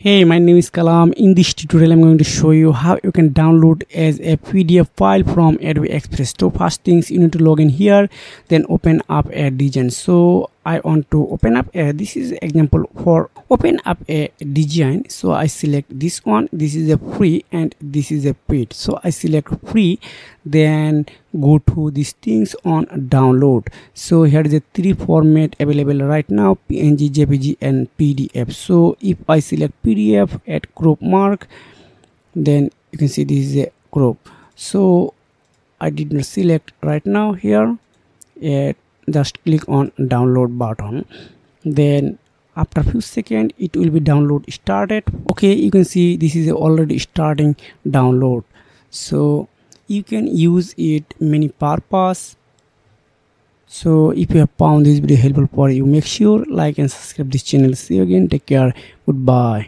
Hey, my name is Kalam. In this tutorial, I'm going to show you how you can download as a PDF file from Adobe Express. So first things, you need to log in here, then open up a design. So I want to open up this is example for open up a design. So I select this one. This is a free and this is a paid. So I select free, then go to these things on download. So here is the three format available right now: PNG, JPG and PDF. So if I select PDF at crop mark, then you can see this is a crop. So I did not select right now here. Just click on download button, then after few seconds it will be download started. Okay, you can see this is already starting download. So you can use it many purpose. So if you have found this video helpful for you, make sure like and subscribe this channel. See you again, take care, goodbye.